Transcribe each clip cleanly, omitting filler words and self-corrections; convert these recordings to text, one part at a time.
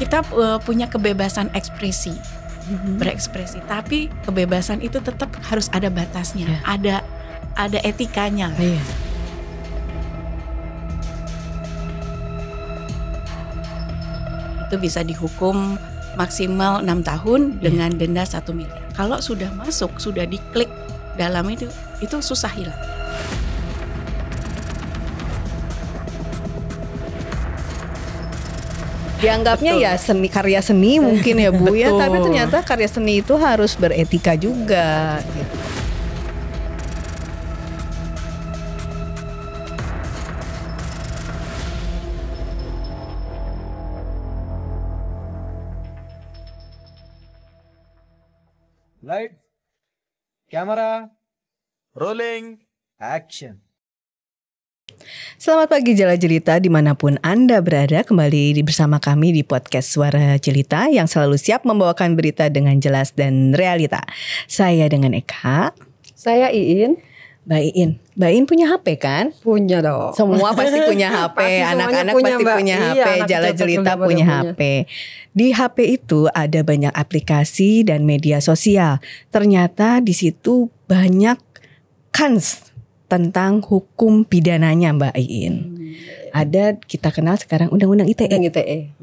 kita punya kebebasan ekspresi, berekspresi, tapi kebebasan itu tetap harus ada batasnya, ada etikanya. Itu bisa dihukum maksimal 6 tahun dengan denda 1 miliar. Kalau sudah masuk, sudah diklik dalam itu susah hilang. Dianggapnya karya seni mungkin ya Bu ya, tapi ternyata karya seni itu harus beretika juga gitu. Light, camera, rolling, action. Selamat pagi Jala Jelita dimanapun Anda berada, kembali bersama kami di podcast Suara Jelita yang selalu siap membawakan berita dengan jelas dan realita. Saya dengan Eka. Saya Iin. Mbak Iin punya HP kan? Punya dong. Semua pasti punya HP, anak-anak pasti punya HP, Jala Jelita punya HP. Di HP itu ada banyak aplikasi dan media sosial. Ternyata di situ banyak kans tentang hukum pidananya Mbak Iin. Ada kita kenal sekarang Undang-Undang ITE.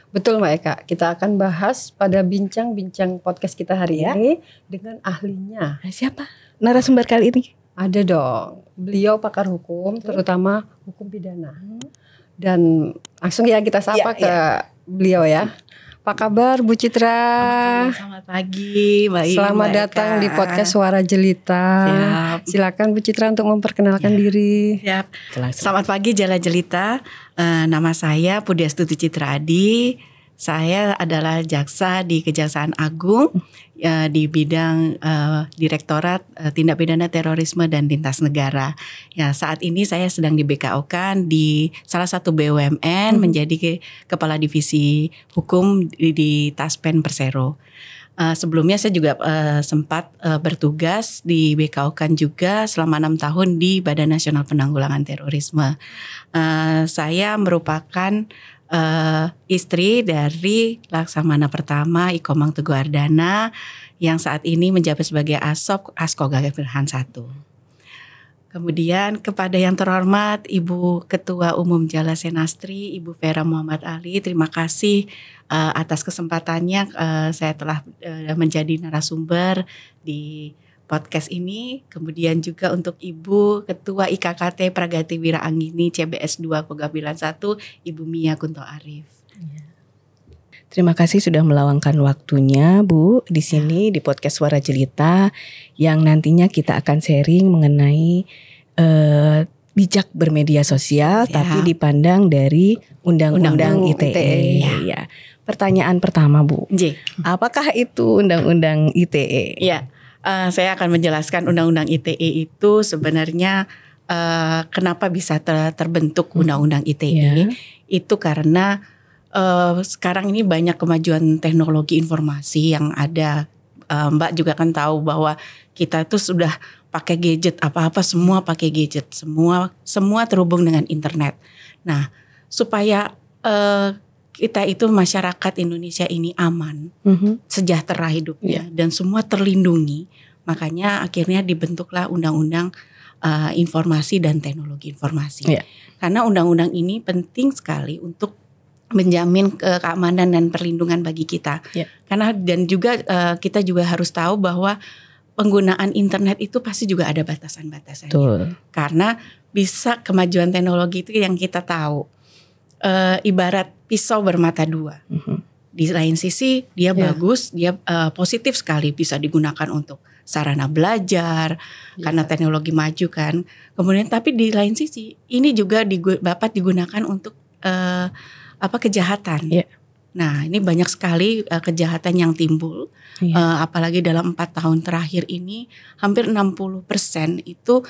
Betul Mbak Eka, kita akan bahas pada bincang-bincang podcast kita hari ini dengan ahlinya. Siapa narasumber kali ini? Ada dong, beliau pakar hukum, terutama hukum pidana. Dan langsung ya kita sapa ke beliau ya. Apa kabar Bu Citra? Selamat pagi Mbak Iin. Selamat datang di podcast Suara Jelita. Silakan Bu Citra untuk memperkenalkan diri. Siap. Selamat pagi Jala Jelita. Nama saya Pudiastuti Citra Adi. Saya adalah jaksa di Kejaksaan Agung di bidang Direktorat Tindak Pidana Terorisme dan Lintas Negara. Ya, saat ini saya sedang di BKO-kan di salah satu BUMN menjadi Kepala Divisi Hukum di Taspen Persero. Sebelumnya saya juga sempat bertugas di BKO-kan juga selama 6 tahun di Badan Nasional Penanggulangan Terorisme. Saya merupakan istri dari Laksamana Pertama Ikomang Teguh Ardana yang saat ini menjabat sebagai Asop Asko Gagavilhan 1. Kemudian kepada yang terhormat Ibu Ketua Umum Jala Senastri, Ibu Vera Muhammad Ali, terima kasih atas kesempatannya saya telah menjadi narasumber di podcast ini. Kemudian juga untuk Ibu Ketua IKKT Pragati Wiraanggini CBS 2 Kogabilan 1, Ibu Mia Kunto Arif. Terima kasih sudah meluangkan waktunya Bu di sini di podcast Suara Jelita yang nantinya kita akan sharing mengenai bijak bermedia sosial tapi dipandang dari Undang-Undang ITE. Ya. Pertanyaan pertama Bu, apakah itu Undang-Undang ITE? Ya. Saya akan menjelaskan Undang-Undang ITE itu sebenarnya kenapa bisa terbentuk Undang-Undang ITE. Itu karena sekarang ini banyak kemajuan teknologi informasi yang ada. Mbak juga kan tahu bahwa kita itu sudah pakai gadget, apa-apa semua pakai gadget, semua terhubung dengan internet. Nah, supaya kita itu masyarakat Indonesia ini aman, sejahtera hidupnya dan semua terlindungi. Makanya akhirnya dibentuklah Undang-Undang Informasi dan Teknologi Informasi. Karena undang-undang ini penting sekali untuk menjamin keamanan dan perlindungan bagi kita. Karena dan juga kita juga harus tahu bahwa penggunaan internet itu pasti juga ada batasan-batasannya. Karena bisa kemajuan teknologi itu yang kita tahu. Ibarat pisau bermata dua. Di lain sisi dia bagus, dia positif sekali bisa digunakan untuk sarana belajar karena teknologi maju kan. Kemudian tapi di lain sisi ini juga dapat digunakan untuk kejahatan. Nah, ini banyak sekali kejahatan yang timbul. Apalagi dalam 4 tahun terakhir ini hampir 60% itu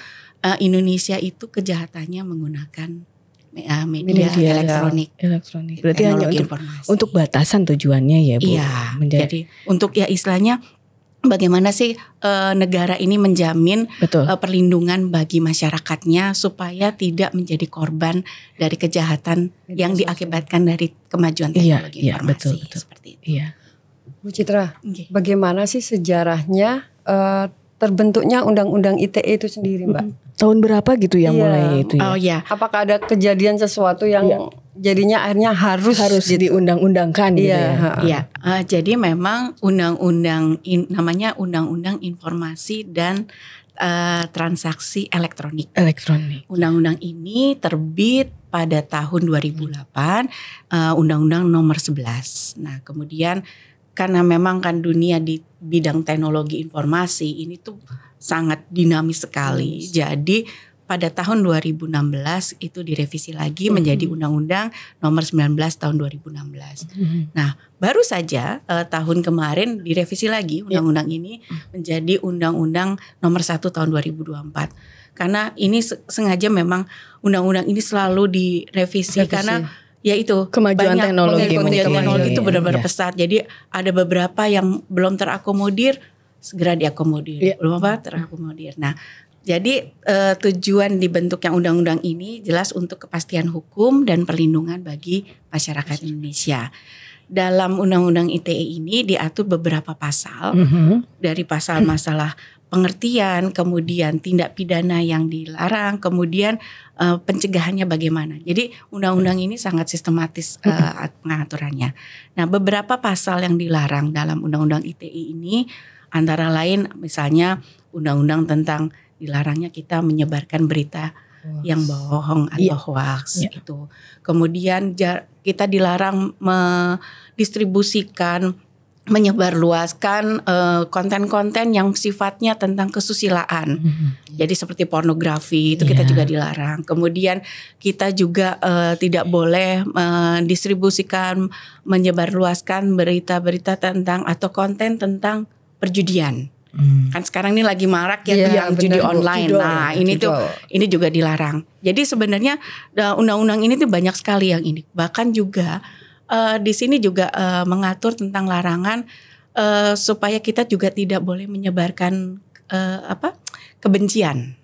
Indonesia itu kejahatannya menggunakan media elektronik. Berarti hanya untuk batasan tujuannya ya Bu. Iya. Jadi untuk ya istilahnya bagaimana sih negara ini menjamin Betul. perlindungan bagi masyarakatnya supaya tidak menjadi korban dari kejahatan yang diakibatkan dari kemajuan teknologi informasi. Betul. Seperti itu. Iya. Bu Citra, Oke. bagaimana sih sejarahnya terbentuknya Undang-Undang ITE itu sendiri, Mbak? Tahun berapa gitu ya Iya. mulai itu ya? Oh ya. Apakah ada kejadian sesuatu yang jadinya akhirnya harus gitu? diundang-undangkan gitu Iya, ya. ha. Ya, jadi memang namanya Undang-Undang Informasi dan Transaksi Elektronik. Elektronik. Undang-undang ini terbit pada tahun 2008, Undang-Undang Nomor 11. Nah, kemudian karena memang kan dunia di bidang teknologi informasi ini tuh sangat dinamis sekali. Jadi pada tahun 2016 itu direvisi lagi menjadi Undang-Undang Nomor 19 tahun 2016. Nah, baru saja tahun kemarin direvisi lagi undang-undang ini menjadi Undang-Undang Nomor 1 tahun 2024. Karena ini sengaja memang undang-undang ini selalu direvisi karena yaitu Kemajuan teknologi itu benar-benar Iya. pesat. Jadi ada beberapa yang belum terakomodir, segera diakomodir. Iya. Belum terakomodir. Nah, jadi tujuan dibentuknya undang-undang ini jelas untuk kepastian hukum dan perlindungan bagi masyarakat Indonesia. Dalam undang-undang ITE ini diatur beberapa pasal, dari pasal masalah pengertian, kemudian tindak pidana yang dilarang, kemudian pencegahannya bagaimana. Jadi undang-undang ini sangat sistematis pengaturannya. Nah, beberapa pasal yang dilarang dalam undang-undang ITE ini antara lain misalnya undang-undang tentang dilarangnya kita menyebarkan berita yang bohong atau hoax itu. Kemudian kita dilarang mendistribusikan, menyebarluaskan konten-konten yang sifatnya tentang kesusilaan. Jadi seperti pornografi itu kita juga dilarang. Kemudian kita juga tidak boleh mendistribusikan, menyebarluaskan berita-berita tentang atau konten tentang perjudian. Kan sekarang ini lagi marak ya tentang judi online. Nah, ini juga dilarang. Jadi sebenarnya undang-undang ini tuh banyak sekali yang ini. Bahkan juga di sini juga mengatur tentang larangan supaya kita juga tidak boleh menyebarkan kebencian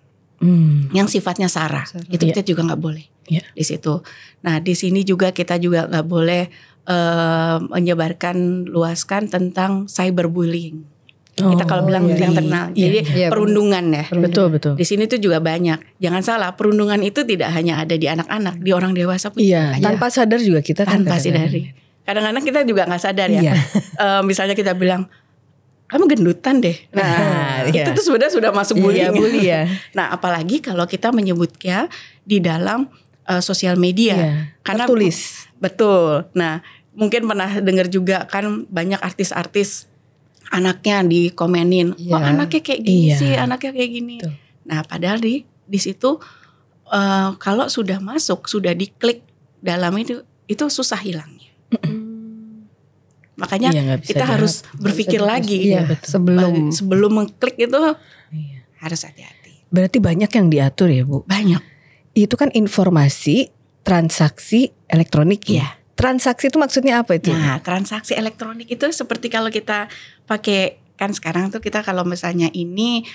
yang sifatnya sara. Itu kita juga nggak boleh di situ. Nah, di sini juga kita juga nggak boleh menyebarkan luaskan tentang cyberbullying. Kita kalau bilang yang terkenal, jadi perundungan ya. Betul. Di sini tuh juga banyak. Jangan salah, perundungan itu tidak hanya ada di anak-anak, di orang dewasa pun. Tanpa sadar juga kita kan. Tanpa sadari. Kadang-kadang kita juga nggak sadar ya. Misalnya kita bilang, kamu gendutan deh. Nah, itu tuh sebenarnya sudah masuk bullying. Nah, apalagi kalau kita menyebutnya di dalam sosial media. Karena tulis. Betul. Nah, mungkin pernah dengar juga kan banyak artis-artis anaknya dikomenin, anaknya kayak gini sih, anaknya kayak gini. Nah, padahal di situ kalau sudah masuk, sudah diklik dalam itu susah hilangnya. Makanya kita harus berpikir lagi sebelum mengklik itu harus hati-hati. Berarti banyak yang diatur ya, Bu? Banyak. Itu kan informasi transaksi elektronik ya. Transaksi itu maksudnya apa itu? Nah, transaksi elektronik itu seperti kalau kita pakai, kan sekarang tuh kita kalau misalnya ini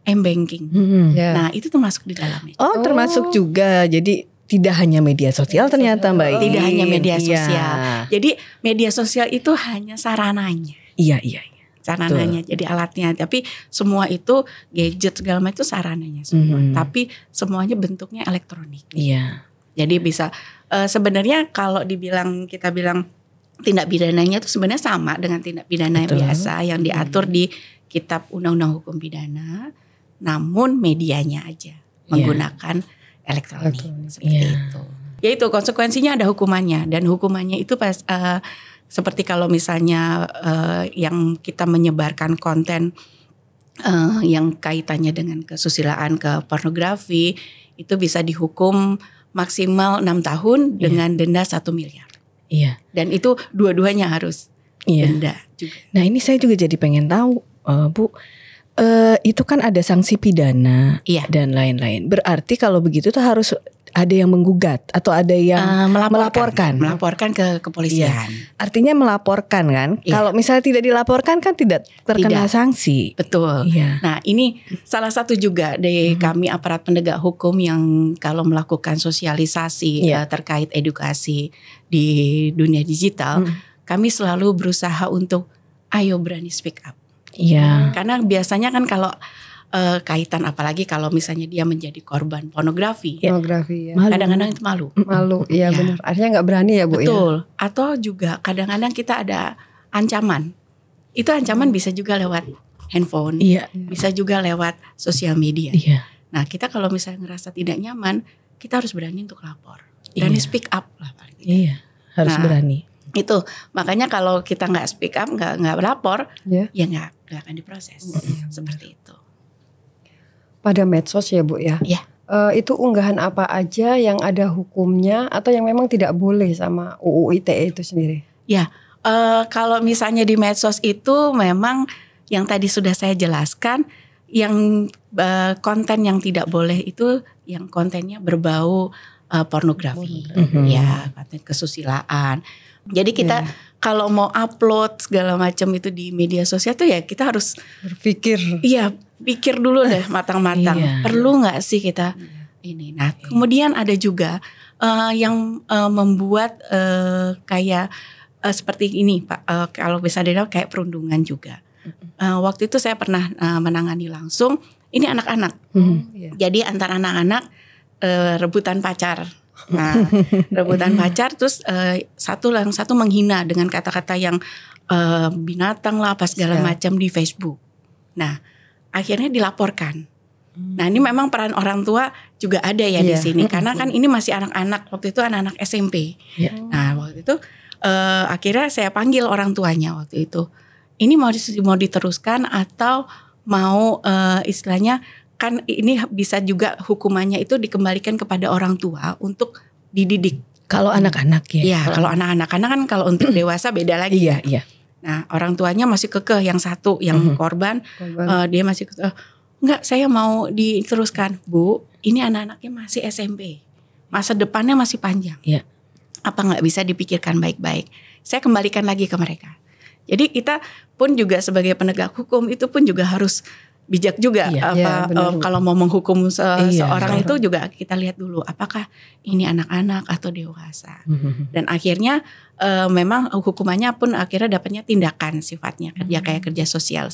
m-banking. Nah, itu tuh masuk di dalamnya. Oh, termasuk juga. Jadi tidak hanya media sosial ternyata, Mbak. Tidak hanya media sosial. Jadi media sosial itu hanya sarananya. Iya. Sarananya, jadi alatnya. Tapi semua itu gadget segala macam itu sarananya semua. Tapi semuanya bentuknya elektronik. Iya. Jadi bisa sebenarnya kalau kita bilang tindak pidananya itu sebenarnya sama dengan tindak pidana yang biasa yang diatur di Kitab Undang-Undang Hukum Pidana, namun medianya aja menggunakan elektronik seperti itu. Yaitu konsekuensinya ada hukumannya, dan hukumannya itu seperti kalau misalnya yang kita menyebarkan konten yang kaitannya dengan kesusilaan, ke pornografi, itu bisa dihukum maksimal 6 tahun dengan denda 1 miliar. Iya. Dan itu dua-duanya harus denda juga. Nah, ini saya juga jadi pengen tahu, Bu. Itu kan ada sanksi pidana dan lain-lain. Berarti kalau begitu tuh harus ada yang menggugat atau ada yang melaporkan ke kepolisian. Artinya melaporkan kan? Kalau misalnya tidak dilaporkan kan tidak terkena sanksi. Betul. Nah, ini salah satu juga dari kami aparat penegak hukum yang kalau melakukan sosialisasi terkait edukasi di dunia digital, kami selalu berusaha untuk ayo berani speak up. Karena biasanya kan kalau kaitan apalagi kalau misalnya dia menjadi korban pornografi. Pornografi ya. Kadang-kadang itu malu. Iya benar. Artinya nggak berani ya Bu. Betul. Atau juga kadang-kadang kita ada ancaman. Itu ancaman bisa juga lewat handphone. Bisa juga lewat sosial media. Nah, kita kalau misalnya ngerasa tidak nyaman, kita harus berani untuk lapor. Berani speak up lah paling tidak. Harus berani. Itu makanya kalau kita nggak speak up, nggak lapor, ya nggak akan diproses. Seperti itu. Pada medsos ya Bu ya. Itu unggahan apa aja yang ada hukumnya atau yang memang tidak boleh sama UU ITE itu sendiri? Kalau misalnya di medsos itu memang yang tadi sudah saya jelaskan, yang konten yang tidak boleh itu yang kontennya berbau pornografi, konten kesusilaan. Jadi kita kalau mau upload segala macam itu di media sosial tuh ya kita harus berpikir. Pikir dulu deh matang-matang. Perlu nggak sih kita ini? Nah, kemudian ada juga yang membuat kayak seperti ini, Pak. Kalau bisa dilihat kayak perundungan juga. Waktu itu saya pernah menangani langsung. Ini anak-anak. Jadi antar anak-anak rebutan pacar. Nah, rebutan pacar terus satu menghina dengan kata-kata yang binatang lah apa segala macam di Facebook. Nah, akhirnya dilaporkan. Nah, ini memang peran orang tua juga ada ya di sini karena kan ini masih anak-anak, waktu itu anak-anak SMP. Nah, waktu itu akhirnya saya panggil orang tuanya waktu itu. Ini mau diteruskan atau mau istilahnya kan ini bisa juga hukumannya itu dikembalikan kepada orang tua untuk dididik. Kalau anak-anak kalau anak-anak karena kan kalau untuk dewasa beda lagi. Nah, orang tuanya masih kekeh yang satu yang korban. Dia masih kekeh. Enggak, saya mau diteruskan, Bu. Ini anak-anaknya masih SMP. Masa depannya masih panjang. Apa enggak bisa dipikirkan baik-baik? Saya kembalikan lagi ke mereka. Jadi kita pun juga sebagai penegak hukum itu pun juga harus bijak juga kalau mau menghukum seorang itu juga kita lihat dulu apakah ini anak-anak atau dewasa. Dan akhirnya memang hukumannya pun akhirnya dapatnya tindakan sifatnya kayak kerja sosial.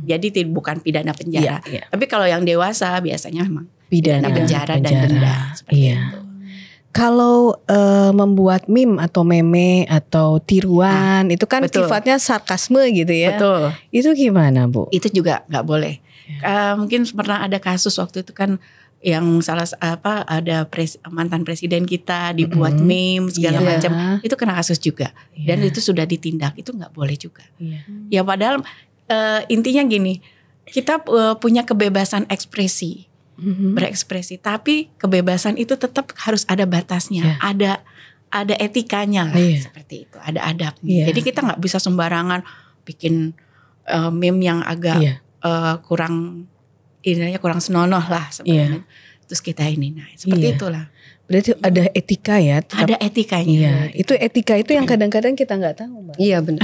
Jadi bukan pidana penjara. Tapi kalau yang dewasa biasanya memang pidana penjara dan denda seperti itu. Kalau membuat meme atau meme atau tiruan itu kan sifatnya sarkasme gitu ya. Betul. Itu gimana Bu? Itu juga nggak boleh. Mungkin pernah ada kasus waktu itu kan yang ada mantan presiden kita dibuat meme segala macam. Itu kena kasus juga. Dan itu sudah ditindak. Itu nggak boleh juga. Ya padahal intinya gini, kita punya kebebasan ekspresi. Berekspresi, tapi kebebasan itu tetap harus ada batasnya, ada etikanya lah, seperti itu, ada adabnya. Jadi kita nggak bisa sembarangan bikin meme yang agak kurang senonoh lah sebenarnya. Terus kita seperti itulah. Berarti ada etika ya? Ada etikanya. Itu etika itu yang kadang-kadang kita nggak tahu, Mbak. Iya benar.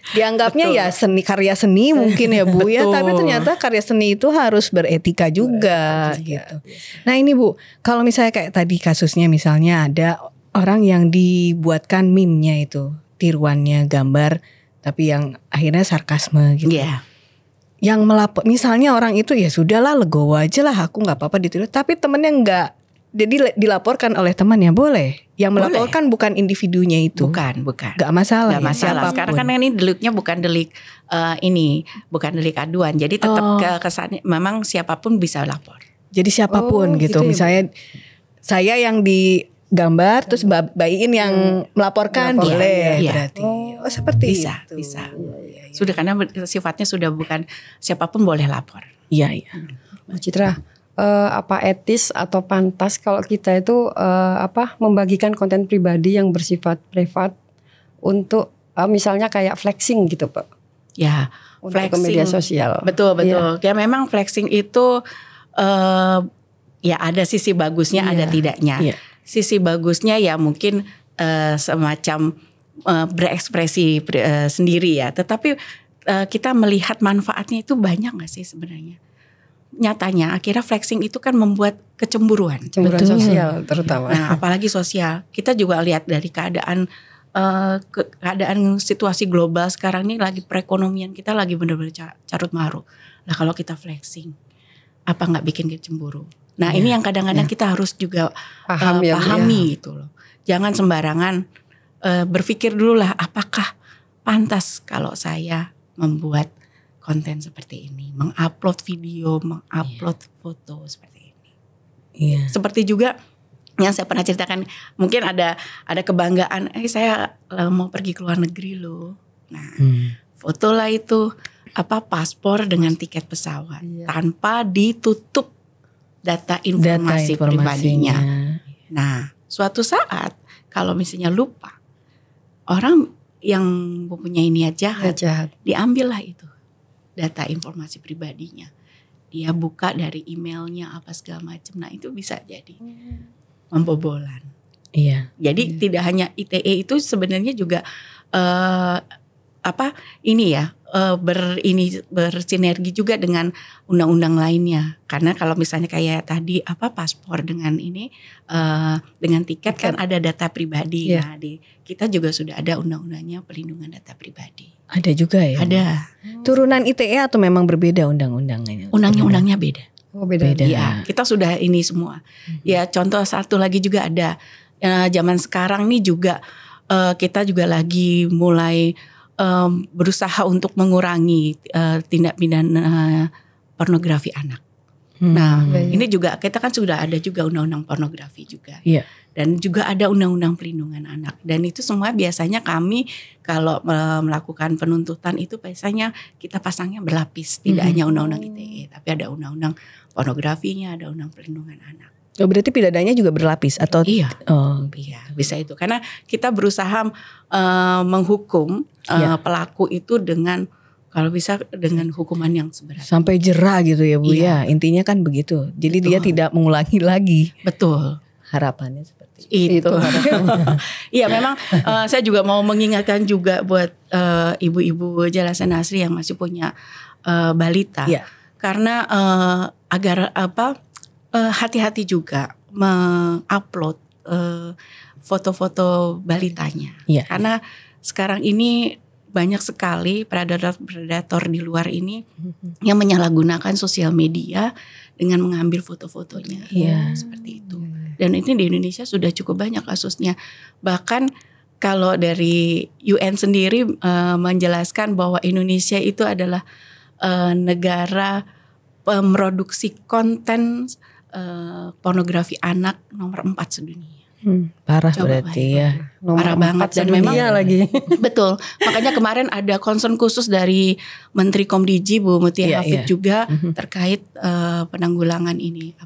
Dianggapnya ya karya seni mungkin ya Bu ya, tapi ternyata karya seni itu harus beretika juga gitu. Nah ini Bu, kalau misalnya kayak tadi kasusnya misalnya ada orang yang dibuatkan meme-nya itu, tiruannya gambar tapi yang akhirnya sarkasme gitu. Yang melapor, misalnya orang itu ya sudahlah legowo aja lah, aku nggak apa-apa ditiru, tapi temennya nggak. Jadi dilaporkan oleh temannya boleh. Yang melaporkan bukan individunya itu. Bukan. Gak masalah. Gak masalah. Sekarang kan ini deliknya bukan delik bukan delik aduan. Jadi tetap kesannya memang siapapun bisa lapor. Jadi siapapun gitu. Misalnya saya yang digambar terus Bayiin yang melaporkan boleh berarti. Seperti itu. Bisa. Sudah karena sifatnya sudah bukan siapapun boleh lapor. Iya. Bu Citra, apa etis atau pantas kalau kita itu membagikan konten pribadi yang bersifat privat untuk misalnya kayak flexing gitu Pak? Untuk flexing ke media sosial. Betul. Ya memang flexing itu ya ada sisi bagusnya, ada tidaknya. Iya. Sisi bagusnya ya mungkin semacam berekspresi sendiri ya. Tetapi kita melihat manfaatnya itu banyak nggak sih sebenarnya? Nyatanya akhirnya flexing itu kan membuat kecemburuan. Cemburuan sosial terutama. Nah, apalagi sosial. Kita juga lihat dari keadaan situasi global sekarang ini, lagi perekonomian kita lagi benar-benar carut marut. Nah, kalau kita flexing, apa nggak bikin cemburu? Nah, ini yang kadang-kadang kita harus juga pahami gitu loh. Jangan sembarangan berpikir dulu lah, apakah pantas kalau saya membuat konten seperti ini, mengupload video, mengupload foto seperti ini. Iya. Seperti juga yang saya pernah ceritakan, mungkin ada kebanggaan, saya mau pergi ke luar negeri loh. Nah, fotolah itu paspor dengan tiket pesawat tanpa ditutup data informasi pribadinya. Nah, suatu saat kalau misalnya lupa, orang yang mempunyai niat jahat. Diambillah itu data informasi pribadinya, dia buka dari emailnya apa segala macam. Nah, itu bisa jadi pembobolan. Iya. Jadi tidak hanya ITE itu sebenarnya juga bersinergi juga dengan undang-undang lainnya. Karena kalau misalnya kayak tadi paspor dengan ini dengan tiket kan ada data pribadi. Nah, kita juga sudah ada undang-undangnya perlindungan data pribadi. Ada juga ya? Ada. Turunan ITE atau memang berbeda undang-undangnya? Undang-undangnya beda. Oh, beda. Ya, kita sudah ini semua. Ya, contoh satu lagi juga ada. Zaman sekarang nih juga kita juga lagi mulai berusaha untuk mengurangi tindak pidana pornografi anak. Nah, ini juga kita kan sudah ada juga undang-undang pornografi juga. Iya. Dan juga ada undang-undang perlindungan anak. Dan itu semua biasanya kami kalau melakukan penuntutan itu biasanya kita pasangnya berlapis. Tidak hanya undang-undang ITE, tapi ada undang-undang pornografinya, ada undang perlindungan anak. Oh, berarti pidananya juga berlapis atau? Iya. Iya, bisa itu. Karena kita berusaha menghukum pelaku itu dengan, kalau bisa dengan hukuman yang seberat. Sampai jera gitu ya Bu Iya. ya. Intinya kan begitu. Jadi dia tidak mengulangi lagi. Betul. Harapannya seperti itu. Iya, memang saya juga mau mengingatkan juga buat ibu-ibu Jalasan Asri yang masih punya balita. Iya. Karena agar hati-hati juga mengupload foto-foto balitanya. Iya. Karena sekarang ini banyak sekali predator di luar ini yang menyalahgunakan sosial media dengan mengambil foto-fotonya. Iya. Seperti itu. Dan itu di Indonesia sudah cukup banyak kasusnya. Bahkan kalau dari UN sendiri menjelaskan bahwa Indonesia itu adalah negara pemroduksi konten pornografi anak nomor 4 sedunia. Parah. Coba berarti ya. Parah banget. Dan memang lagi. Betul. Makanya kemarin ada concern khusus dari Menteri Komdiji Bu Mutia Hafid juga terkait penanggulangan ini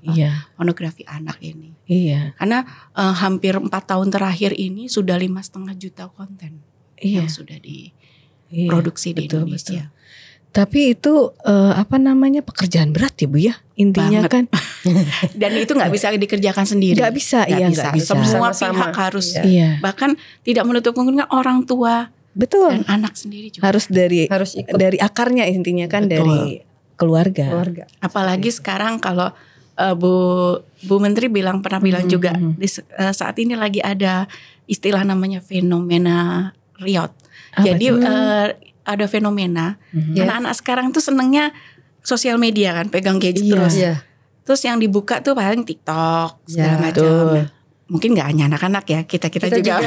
pornografi anak ini. Iya. Karena hampir 4 tahun terakhir ini sudah 5,5 juta konten yang sudah diproduksi di Indonesia. Betul. Tapi itu pekerjaan berat ya Bu ya, intinya Banget. kan. Dan itu nggak bisa dikerjakan sendiri. Nggak bisa. Semua Sama-sama. pihak harus. Iya. Bahkan tidak menutup kemungkinan orang tua Betul. dan anak sendiri juga. Harus ikut. dari akarnya intinya kan. Betul. Dari keluarga. Apalagi sekarang kalau Bu Menteri pernah bilang juga saat ini lagi ada istilah namanya fenomena riot. Jadi ada fenomena anak-anak sekarang tuh senengnya sosial media kan, pegang gadget terus. Terus yang dibuka tuh paling TikTok segala macam. Mungkin nggak hanya anak-anak ya, kita juga.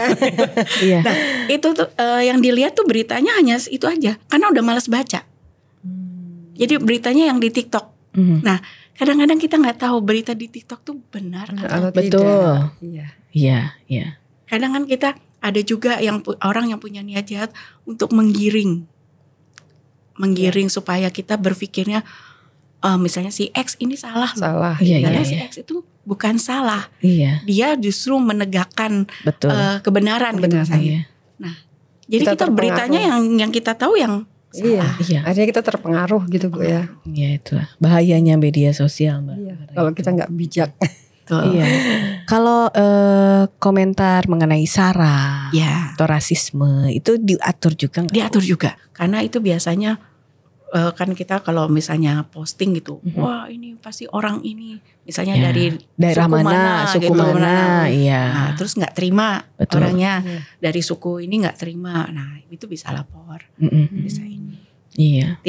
Iya. Nah itu tuh yang dilihat tuh beritanya hanya itu aja, karena udah malas baca. Jadi beritanya yang di TikTok. Nah kadang-kadang kita nggak tahu berita di TikTok tuh benar atau betul. Tidak. Iya. Kadang kan kita ada juga orang yang punya niat jahat untuk menggiring supaya kita berpikirnya misalnya si X ini salah. Iya. Si X itu bukan salah. Iya. Dia justru menegakkan kebenaran gitu misalnya. Iya. Nah, jadi kita beritanya yang kita tahu yang Iya. Akhirnya kita terpengaruh gitu Bu ya. Iya, itulah bahayanya media sosial Mbak. Iya. Kalau kita nggak bijak. Iya. Kalau komentar mengenai SARA atau rasisme itu diatur juga nggak? Diatur juga, karena itu biasanya kan kita kalau misalnya posting gitu, wah ini pasti orang ini misalnya dari daerah suku suku gitu, mana, iya. Nah, terus nggak terima orangnya dari suku ini nggak terima, nah itu bisa lapor, bisa ini. Iya.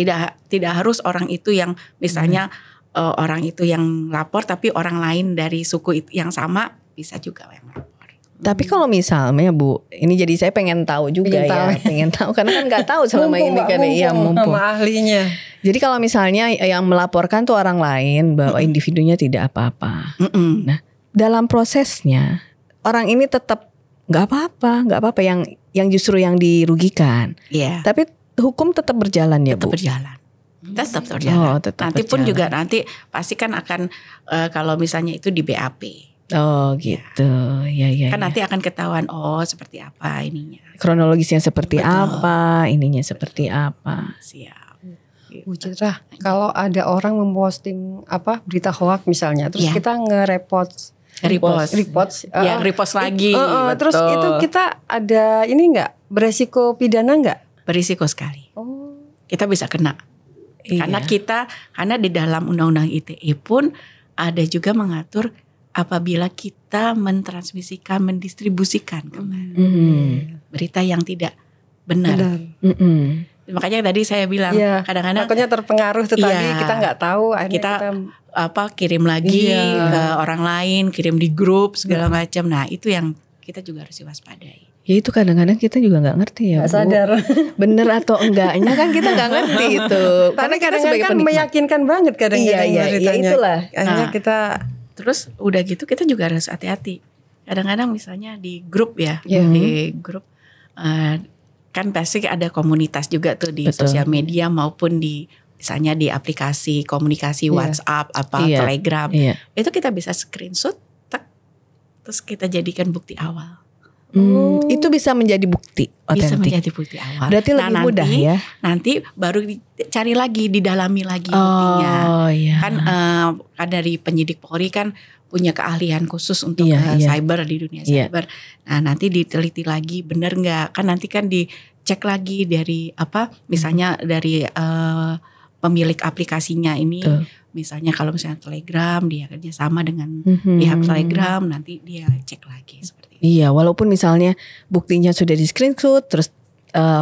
Tidak harus orang itu yang misalnya orang itu yang lapor, tapi orang lain dari suku yang sama bisa juga yang lapor. Tapi kalau misalnya Bu, ini jadi saya pengen tahu juga pengen tahu karena kan nggak tahu selama ini kan mumpung sama ahlinya. Jadi kalau misalnya yang melaporkan tuh orang lain bahwa individunya tidak apa-apa. Nah, dalam prosesnya orang ini tetap nggak apa-apa yang justru yang dirugikan. Iya. Tapi hukum tetap berjalan ya Bu. Tetap berjalan. Tetap nanti berjalan. Pun juga nanti pasti kan akan kalau misalnya itu di BAP. Oh gitu, ya. Kan nanti akan ketahuan seperti apa ininya. Kronologisnya seperti apa, ininya seperti apa. Siap. Bu Citra, kalau ada orang memposting berita hoax misalnya, terus kita nge-repost lagi. Terus itu kita ada ini nggak beresiko pidana nggak? Berisiko sekali. Kita bisa kena. Karena di dalam Undang-Undang ITE pun ada juga mengatur apabila kita mentransmisikan, mendistribusikan berita yang tidak benar. Makanya tadi saya bilang kadang-kadang takutnya terpengaruh tadi kita nggak tahu, kita kirim lagi ke orang lain, kirim di grup segala macam. Nah itu yang kita juga harus diwaspadai. Ya itu kadang-kadang kita juga nggak ngerti ya, gak sadar bener atau enggaknya kan kita nggak ngerti itu. Karena kadang-kadang kan meyakinkan banget kadang-kadang beritanya. Ya itulah. Akhirnya kita terus udah gitu kita juga harus hati-hati. Kadang-kadang misalnya di grup di grup kan pasti ada komunitas juga tuh di sosial media maupun di misalnya di aplikasi komunikasi WhatsApp Telegram. Itu kita bisa screenshot terus kita jadikan bukti awal. Itu bisa menjadi bukti otentik. Bisa menjadi bukti awal. Berarti lebih mudah ya. Nanti baru dicari lagi, didalami lagi buktinya. Kan dari penyidik Polri kan punya keahlian khusus untuk cyber di dunia cyber. Nah nanti diteliti lagi benar nggak? Kan nanti kan dicek lagi dari misalnya dari pemilik aplikasinya ini. Misalnya kalau misalnya Telegram dia kerjasama dengan pihak Telegram, nanti dia cek lagi seperti itu. Iya, walaupun misalnya buktinya sudah di screenshot, terus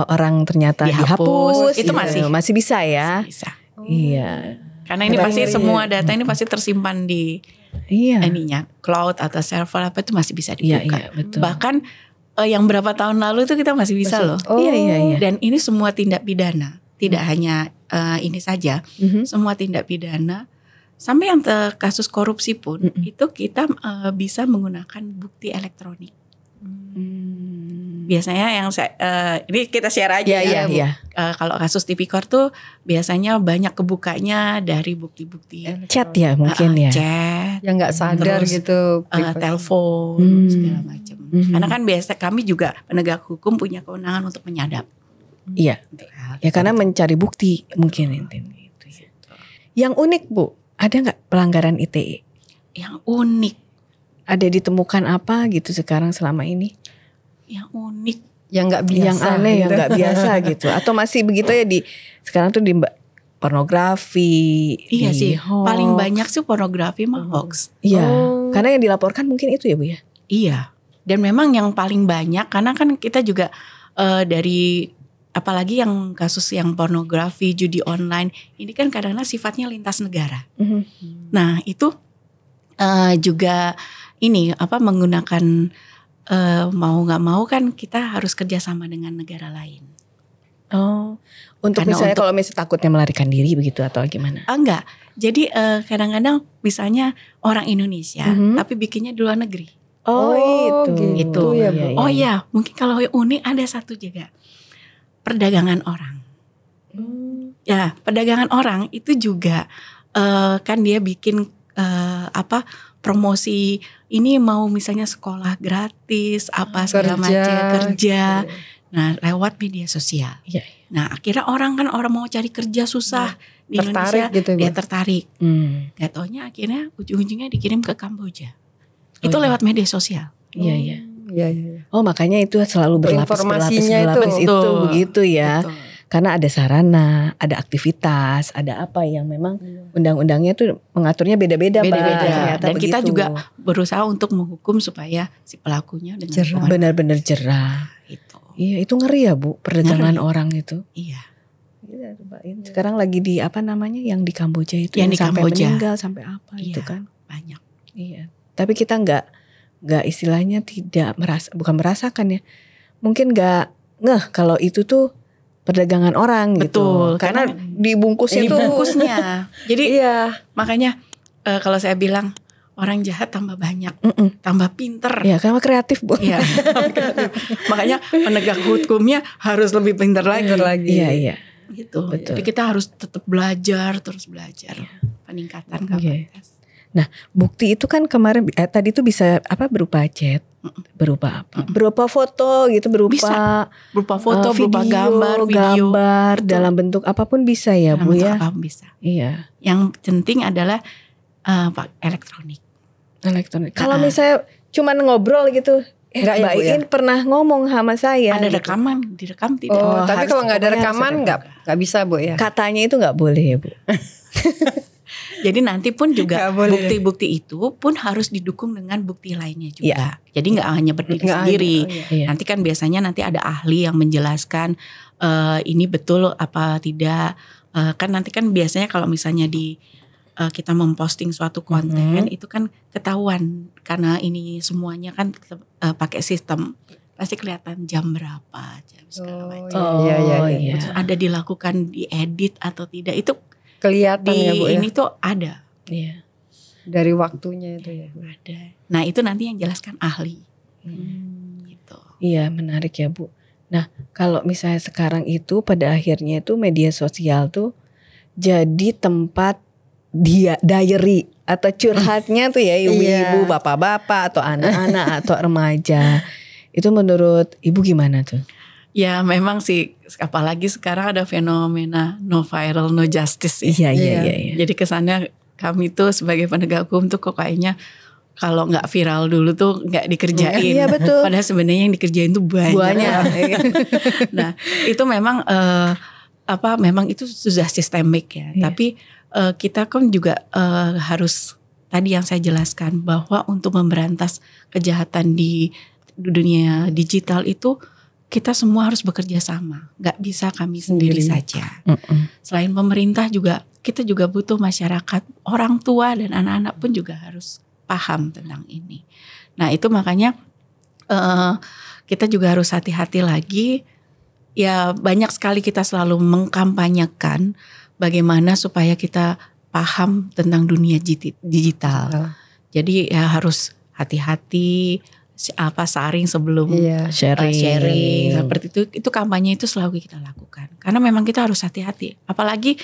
orang ternyata dihapus, itu masih bisa ya. Masih bisa. Iya. Karena ini pasti semua data ini pasti tersimpan di ininya cloud atau server itu masih bisa dibuka. Iya, betul. Bahkan yang berapa tahun lalu itu kita masih bisa loh. Iya. Dan ini semua tindak pidana, tidak hanya ini saja, semua tindak pidana. Sampai yang kasus korupsi pun itu kita bisa menggunakan bukti elektronik. Biasanya yang ini kita share aja kalau kasus tipikor tuh biasanya banyak kebukanya dari bukti-bukti chat ya mungkin chat yang nggak sadar terus, gitu, telepon segala macam. Karena kan biasa kami juga penegak hukum punya kewenangan untuk menyadap. Iya. Ya karena mencari bukti mungkin itu. Yang unik Bu. Ada nggak pelanggaran ITE? Yang unik. Ada ditemukan apa gitu sekarang selama ini? Yang unik. Yang nggak biasa. Yang aneh, gitu. yang nggak biasa gitu. Atau masih begitu ya sekarang tuh di pornografi. Iya sih. Hoax. Paling banyak sih pornografi mah hoax. Iya. Karena yang dilaporkan mungkin itu ya Bu ya? Iya. Dan memang yang paling banyak karena kan kita juga dari apalagi yang kasus yang pornografi, judi online, ini kan kadang-kadang sifatnya lintas negara. Nah itu juga ini menggunakan mau nggak mau kan kita harus kerjasama dengan negara lain. Untuk misalnya kalau misalnya takutnya melarikan diri begitu atau gimana? Enggak. Jadi kadang-kadang misalnya orang Indonesia tapi bikinnya di luar negeri. Itu ya Bu. Oh ya, mungkin kalau unik ada satu juga. Perdagangan orang. Ya, perdagangan orang itu juga kan dia bikin promosi ini mau misalnya sekolah gratis segala macam kerja. Nah, lewat media sosial. Iya. Nah, akhirnya orang mau cari kerja susah di Tertarik Indonesia, gitu, dia Bang. tertarik. Gak taunya akhirnya ujung-ujungnya dikirim ke Kamboja. Itu lewat media sosial. Iya, iya. Iya. Oh, makanya itu selalu Informasinya berlapis itu Betul. begitu ya. Betul. Karena ada sarana, ada aktivitas, ada apa yang memang undang-undangnya tuh mengaturnya beda-beda, Mbak. Beda-beda. Ternyata Dan kita begitu. juga berusaha untuk menghukum supaya si pelakunya dengan Jerah. hukuman Benar-benar jerah. itu. Iya, itu ngeri ya, Bu, perdagangan Ngeri. orang itu. Iya. Iya, Mbak. Sekarang lagi di apa namanya yang di Kamboja itu Yang di sampai Kamboja. meninggal sampai apa itu Iya. kan. Banyak. Iya. Tapi kita nggak istilahnya tidak bukan merasakan ya. Mungkin nggak ngeh kalau itu tuh perdagangan orang gitu. Betul, Karena dibungkusnya tuh. Dibungkusnya. Jadi Iya. makanya kalau saya bilang orang jahat tambah banyak, tambah pinter. Ya karena kreatif, Bu. Iya. Makanya penegak hukumnya harus lebih pinter lagi. Iya, iya. Gitu. Betul. Jadi kita harus tetap belajar, terus belajar. Peningkatan kapasitas. Nah, bukti itu kan kemarin tadi tuh bisa apa berupa chat, berupa apa? Berupa foto gitu, berupa Berupa foto, berupa video, gambar, video. dalam bentuk apapun bisa ya, Dalam Bu bentuk ya. apapun bisa. Iya. Yang penting adalah elektronik. Elektronik. Kalau misalnya cuman ngobrol gitu, Enggak ya, Mbak Bu, ya? Iin pernah ngomong sama saya. Ada gitu. rekaman, direkam tidak? Oh, tapi harus- kalau nggak ada pokoknya harus rekaman ada nggak bisa, Bu ya. Katanya itu nggak boleh ya, Bu. Jadi nanti pun juga Nggak boleh. bukti-bukti itu pun harus didukung dengan bukti lainnya juga. Iya. Jadi nggak hanya berdiri Nggak sendiri. hanya, oh iya. Iya. Nanti kan biasanya nanti ada ahli yang menjelaskan ini betul apa tidak. Kan nanti kan biasanya kalau misalnya kita memposting suatu konten itu kan ketahuan karena ini semuanya kan pakai sistem, pasti kelihatan jam berapa, jam segala macam. Iya. Terus ada dilakukan diedit atau tidak itu Kelihatan di ya, Bu ya. ini tuh ada. Iya. Dari waktunya itu ya. Ada. Nah itu nanti yang jelaskan ahli. Gitu. Iya, menarik ya, Bu. Nah, kalau misalnya sekarang itu pada akhirnya itu media sosial tuh jadi tempat diary atau curhatnya tuh ya ibu-ibu, bapak-bapak atau anak-anak atau remaja. Itu menurut Ibu gimana tuh? Ya memang sih, apalagi sekarang ada fenomena no viral no justice. Ya. Iya. Jadi kesannya kami tuh sebagai penegak hukum tuh kok kayaknya kalau nggak viral dulu tuh nggak dikerjain. Iya, betul. Padahal sebenarnya yang dikerjain tuh banyak. Nah itu memang memang itu sudah sistemik ya. Iya. Tapi kita kan juga harus tadi yang saya jelaskan bahwa untuk memberantas kejahatan di dunia digital itu kita semua harus bekerja sama. Nggak bisa kami sendiri saja. Selain pemerintah juga kita juga butuh masyarakat, orang tua dan anak-anak pun juga harus paham tentang ini. Nah itu makanya kita juga harus hati-hati lagi. Ya banyak sekali kita selalu mengkampanyekan bagaimana supaya kita paham tentang dunia digital. Jadi ya harus hati-hati saring sebelum sharing seperti itu kampanye itu selalu kita lakukan. Karena memang kita harus hati-hati. Apalagi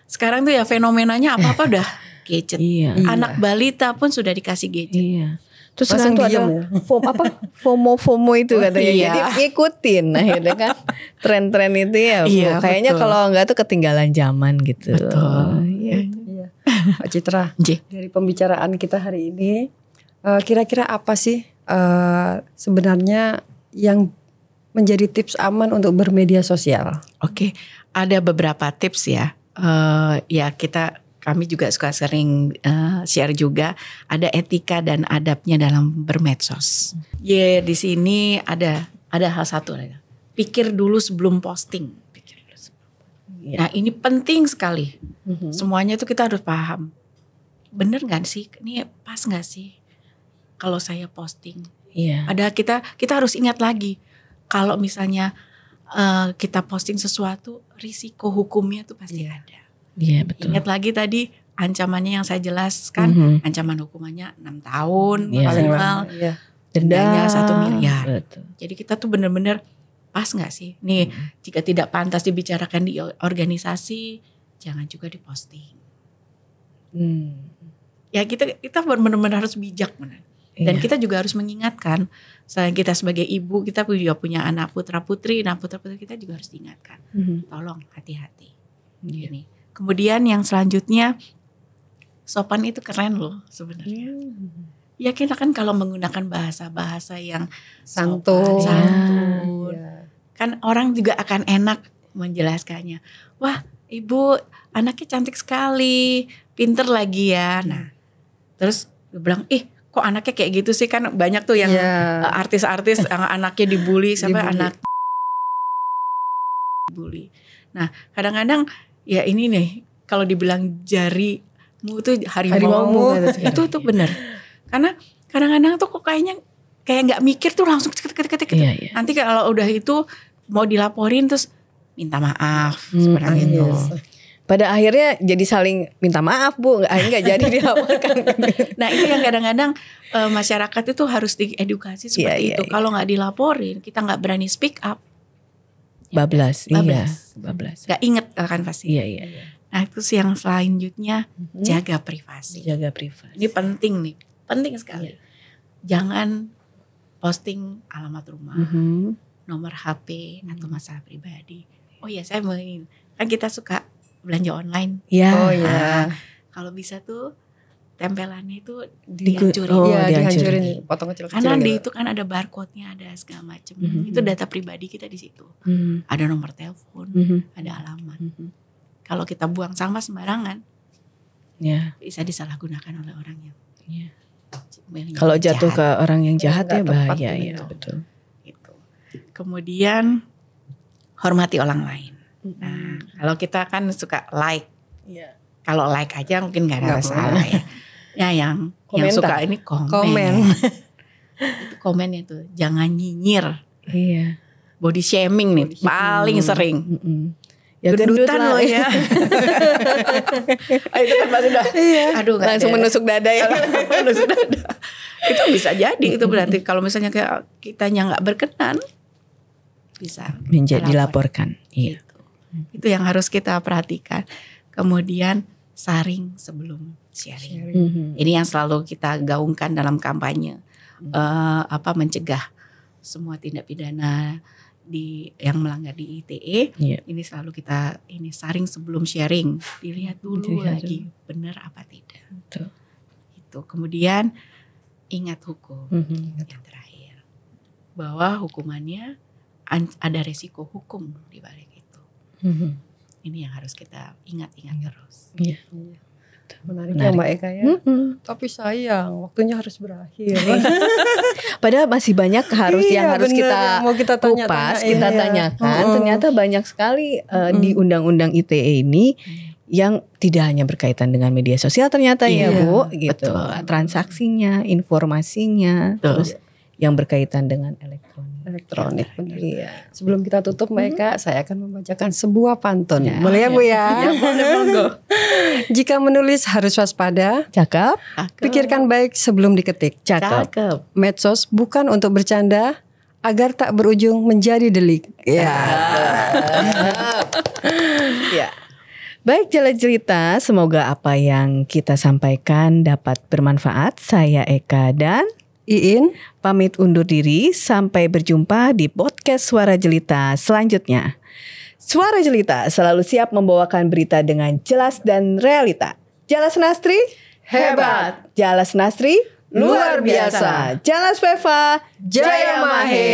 sekarang tuh ya fenomenanya apa-apa udah gadget. Anak balita pun sudah dikasih gadget. Iya. Terus sekarang tuh ada FOMO itu katanya. Jadi ngikutin akhirnya kan tren-tren itu ya. Iya, kayaknya betul. kalau enggak tuh ketinggalan zaman gitu. Betul. Iya. Pak Citra, J. dari pembicaraan kita hari ini, kira-kira apa sih sebenarnya yang menjadi tips aman untuk bermedia sosial? Oke, ada beberapa tips ya. Kami juga suka sering share juga ada etika dan adabnya dalam bermedsos. Di sini ada hal satu, pikir dulu sebelum posting. Nah ini penting sekali. Semuanya itu kita harus paham. Bener nggak sih? Ini pas nggak sih? Kalau saya posting. Iya. Ada kita harus ingat lagi. Kalau misalnya kita posting sesuatu, risiko hukumnya tuh pasti ada. Iya betul. Ingat lagi tadi ancamannya yang saya jelaskan, ancaman hukumannya 6 tahun maksimal, dendanya 1 miliar. Betul. Jadi kita tuh benar-benar pas nggak sih? Nih, jika tidak pantas dibicarakan di organisasi, jangan juga diposting. Ya kita benar-benar harus bijak, benar. Dan kita juga harus mengingatkan, selain kita sebagai ibu, kita juga punya anak putra putri. Nah putra putri kita juga harus diingatkan, tolong hati-hati. Gini. Kemudian yang selanjutnya, sopan itu keren loh sebenarnya. Ya kita kan kalau menggunakan bahasa-bahasa yang Santun. santun, Iya. kan orang juga akan enak menjelaskannya. Wah, ibu anaknya cantik sekali, pinter lagi ya. Nah, terus gue bilang, kok anaknya kayak gitu sih, kan banyak tuh yang artis-artis yang anaknya dibully sampai anak dibully. Nah, kadang-kadang ya ini nih, kalau dibilang jarimu tuh harimaumu, itu tuh benar. Karena kadang-kadang tuh kok kayak nggak mikir tuh langsung ketik. Nanti kalau udah itu mau dilaporin terus minta maaf seperti itu. Pada akhirnya jadi saling minta maaf Bu, nggak jadi dilaporkan. Nah itu yang kadang-kadang masyarakat itu harus diedukasi seperti itu. Kalau nggak dilaporin, kita nggak berani speak up. Bablas. Gak inget kan pasti. Iya. Nah itu yang selanjutnya, jaga privasi. Ini penting sekali. Jangan posting alamat rumah, nomor HP atau masalah pribadi. Oh iya, saya mau ingin, kan kita suka belanja online. Oh iya. Kalau bisa tuh tempelannya itu dihancurin, potong kecil-kecil. Karena di itu kan ada barcode-nya, ada segala macam. Itu data pribadi kita di situ. Ada nomor telepon, ada alamat. Kalau kita buang sampah sembarangan, bisa disalahgunakan oleh orang yang. Kalau jatuh ke orang yang jahat ya bahaya ya, betul. Gitu. Kemudian hormati orang lain. Nah, kalau kita kan suka like. Kalau like aja mungkin gak ada masalah ya. Ya yang suka ini komen. Itu komennya tuh jangan nyinyir. Iya. Body shaming nih paling sering. Ya gendutan loh ya. Itu kan pasti udah. Aduh, langsung menusuk dada ya. Menusuk dada. Itu bisa jadi itu berarti kalau misalnya kayak kitanya nggak berkenan bisa menjadi dilaporkan. Iya. Itu yang harus kita perhatikan. Kemudian saring sebelum sharing. Ini yang selalu kita gaungkan dalam kampanye. Mencegah semua tindak pidana yang melanggar di ITE. Ini selalu kita saring sebelum sharing, dilihat dulu lagi benar apa tidak. Betul. Itu kemudian ingat hukum. Yang terakhir bahwa hukumannya ada resiko hukum di balik itu. Ini yang harus kita ingat-ingat terus. Iya. Menarik ya Mbak Eka ya. Tapi sayang waktunya harus berakhir. Padahal masih banyak yang harus kita kupas, kita tanyakan. Ternyata banyak sekali di Undang-Undang ITE ini yang tidak hanya berkaitan dengan media sosial ternyata ya Bu, gitu. Betul. Transaksinya, informasinya, terus yang berkaitan dengan elektronik. Benar. Iya. Sebelum kita tutup Mbak Eka, saya akan membacakan sebuah pantun. Boleh ya Bu ya? Boleh. Jika menulis harus waspada. Cakep. Pikirkan baik sebelum diketik. Cakep. Medsos bukan untuk bercanda, agar tak berujung menjadi delik. Ya. Ya. Baik Jalan Cerita, semoga apa yang kita sampaikan dapat bermanfaat. Saya Eka dan Iin pamit undur diri, sampai berjumpa di podcast Suara Jelita selanjutnya. Suara Jelita selalu siap membawakan berita dengan jelas dan realita. Jalas Nastri hebat. Jalas Nastri Luar biasa. Jalas Veva Jaya Mahe.